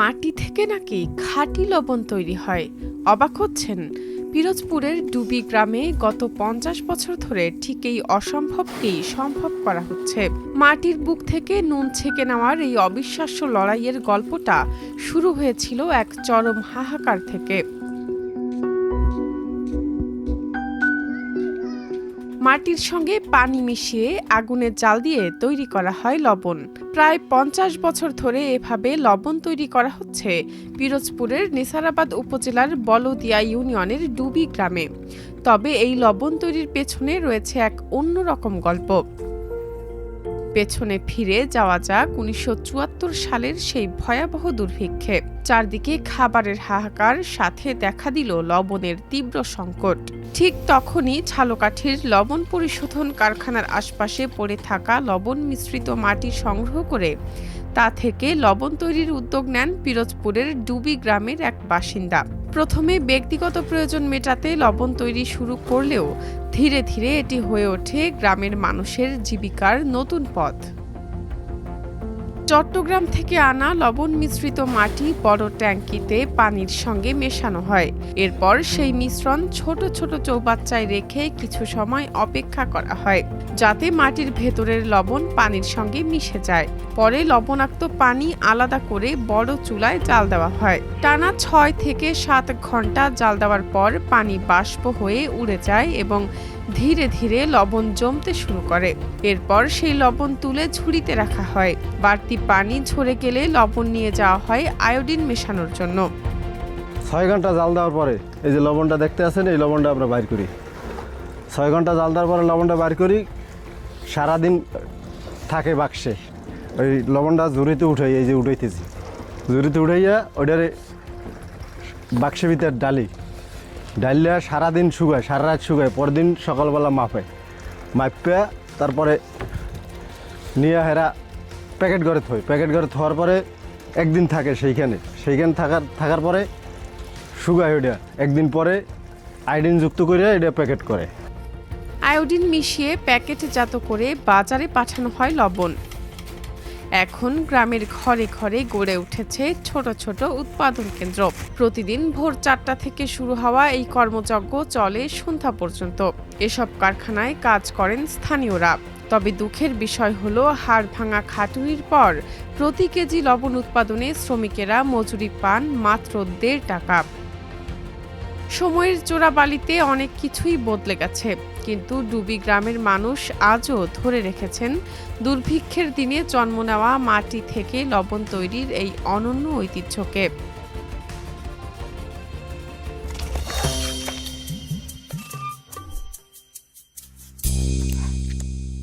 মাটি থেকে নাকি খাঁটি লবণ তৈরি হয়। অবাক হচ্ছেন? পিরোজপুরের ডুবি গ্রামে গত ৫০ বছর ধরে ঠিক এই অসম্ভবকেই সম্ভব করা হচ্ছে। মাটির বুক থেকে নুন ছেঁকে নেওয়ার এই অবিশ্বাস্য লড়াইয়ের গল্পটা শুরু হয়েছিল এক চরম হাহাকার থেকে। মাটির সঙ্গে পানি মিশিয়ে আগুনে জাল দিয়ে তৈরি করা হয় লবণ। প্রায় ৫০ বছর ধরে এভাবে লবণ তৈরি করা হচ্ছে পিরোজপুরের নেসারাবাদ উপজেলার বলদিয়া ইউনিয়নের ডুবি গ্রামে। তবে এই লবণ তৈরির পেছনে রয়েছে এক অন্যরকম গল্প। পেছনে ফিরে যাওয়া যাক ১৯৭৪ সালের সেই ভয়াবহ দুর্ভিক্ষে। চারদিকে খাবারের হাহাকার, সাথে দেখা দিল লবণের তীব্র সংকট। ঠিক তখনই ঝালকাঠির লবণ পরিশোধন কারখানার আশপাশে পড়ে থাকা লবণ মিশ্রিত মাটি সংগ্রহ করে তা থেকে লবণ তৈরির উদ্যোগ নেন পিরোজপুরের ডুবি গ্রামের এক বাসিন্দা। প্রথমে ব্যক্তিগত প্রয়োজন মেটাতে লবণ তৈরি শুরু করলেও ধীরে ধীরে এটি হয়ে ওঠে গ্রামের মানুষের জীবিকার নতুন পথ। চট্টগ্রাম থেকে আনা লবণ মিশ্রিত মাটি বড় ট্যাঙ্কিতে পানির সঙ্গে মেশানো হয়। এরপর সেই মিশ্রণ ছোট ছোট চৌবাচ্চায় রেখে কিছু সময় অপেক্ষা করা হয়, যাতে মাটির ভেতরের লবণ পানির সঙ্গে মিশে যায়। পরে লবণাক্ত পানি আলাদা করে বড় চুলায় জাল দেওয়া হয়। টানা ৬ থেকে ৭ ঘন্টা জাল দেওয়ার পর পানি বাষ্প হয়ে উড়ে যায় এবং ধীরে ধীরে লবণ জমতে শুরু করে। এরপর সেই লবণ তুলে ঝুড়িতে রাখা হয়। বাড়তি পানি ঝরে গেলে লবণ নিয়ে যাওয়া হয় আয়োডিন মেশানোর জন্য। ৬ ঘন্টা জাল দেওয়ার পরে এই যে লবণটা দেখতে আছেন, এই লবণটা আমরা বাইর করি। ৬ ঘন্টা জাল দেওয়ার পরে লবণটা বাইর করি, সারাদিন থাকে বাক্সে। ওই লবণটা ঝুড়িতে উঠাই, এই যে উঠাইতেছি, ঝুড়িতে উঠাইয়া ওইটারে বাক্সের ভিতরে ডালিয়া সারাদিন শুকায়, সারা রাত শুকায়, পরদিন সকালবেলা মাপে তারপরে নিয়ে হেরা প্যাকেট করে থই। প্যাকেট করে থোয়ার পরে একদিন থাকে সেইখানে থাকার পরে শুকায়, ওইটা একদিন পরে আয়োডিন যুক্ত করে এটা প্যাকেট করে। আয়োডিন মিশিয়ে প্যাকেটজাত করে বাজারে পাঠানো হয় লবণ। এখন গ্রামের ঘরে ঘরে গড়ে উঠেছে ছোট ছোট উৎপাদন কেন্দ্র। প্রতিদিন ভোর ৪টা থেকে শুরু হওয়া এই কর্মযজ্ঞ চলে সন্ধ্যা পর্যন্ত। এসব কারখানায় কাজ করেন স্থানীয়রা। তবে দুঃখের বিষয় হলো, হাড় ভাঙা খাটুনির পর প্রতি কেজি লবণ উৎপাদনে শ্রমিকেরা মজুরি পান মাত্র ১.৫ টাকা। সময়ের চোরাবালিতে অনেক কিছুই বদলে গেছে, কিন্তু ডুবি গ্রামের মানুষ আজও ধরে রেখেছেন দুর্ভিক্ষের দিনে জন্ম নেওয়া মাটি থেকে লবণ তৈরির এই অনন্য ঐতিহ্যকে।